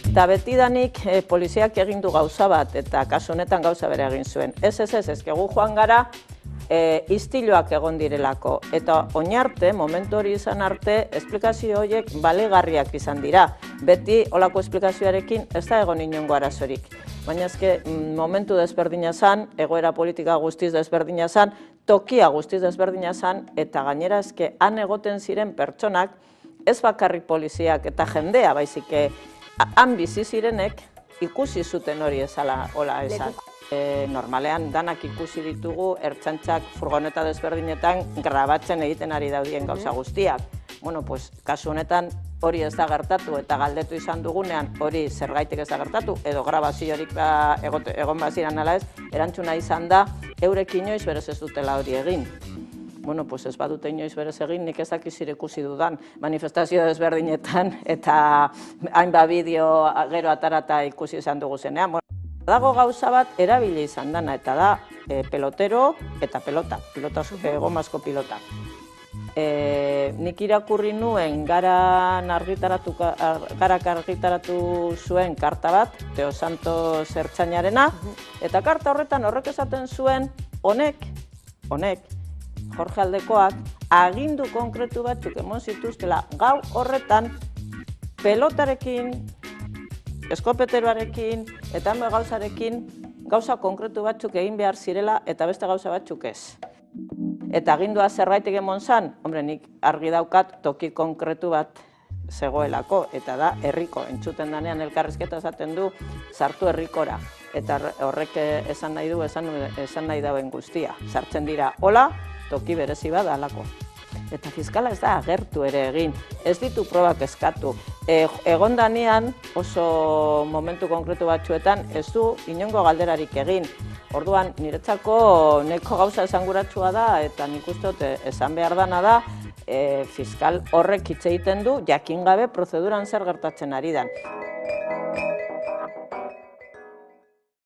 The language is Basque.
Eta betidanik poliziak egin du gauza bat, eta kasu honetan gauza bere egin zuen. Ez, gu joan gara istiloak egon direlako. Eta oinarte, momentu hori izan arte, esplikazio horiek balegarriak izan dira. Beti olako esplikazioarekin ez da egon inongo arazorik. Baina ezke momentu desberdina zan, egoera politika guztiz desberdina zan, tokia guztiz desberdina zan, eta gainera ezke han egoten ziren pertsonak, ez bakarrik poliziak eta jendea, baizik han bizi zirenek ikusi zuten hori ezala hola esan. Normalean danak ikusi ditugu ertzaintzak furgoneta desberdinetan grabatzen egiten ari daudien gauza guztiak. Bueno, pues, kasu honetan hori ez da gertatu eta galdetu izan dugunean hori zergaitik ez da gertatu edo grabaziorik egon baziran ala ez, erantzuna izan da eurek inoiz berez ez dutela hori egin. Bueno, pues ez badute inoiz berez egin, nik ez dakiz ikusi dudan manifestazio desberdinetan eta hainbat bideo gero atarata ikusi izan dugu zenean. Dago gauza bat erabili izan dana eta da pelotero eta pelota, gomazko pilota. Nik irakurri nuen garak argitaratu zuen karta bat, Teo Santos ertzainarena, eta karta horretan horrek esaten zuen honek, Jorge Aldekoak, agindu konkretu batzuk emon zituztela gau horretan pelotarekin, eskopeteroarekin eta gauzarekin gauza konkretu batzuk egin behar zirela eta beste gauza batzuk ez. Eta agindua zerbaitik emon zan, nik argi daukat toki konkretu bat zegoelako, eta da herriko, entzuten danean elkarrizketa esaten du sartu herrikora. Eta horrek esan nahi du, esan nahi dauen guztia. Sartzen dira, hola, toki berezi bat alako. Eta fiskala ez da agertu ere egin, ez ditu probak eskatu. Egon danean, oso momentu konkretu batzuetan, ez du inongo galderarik egin. Orduan, niretzako neko gauza esanguratsua da, eta nik uste dut esan behar dana da, fiskal horrek hitz egiten du, jakin gabe prozeduran zer gertatzen ari dan.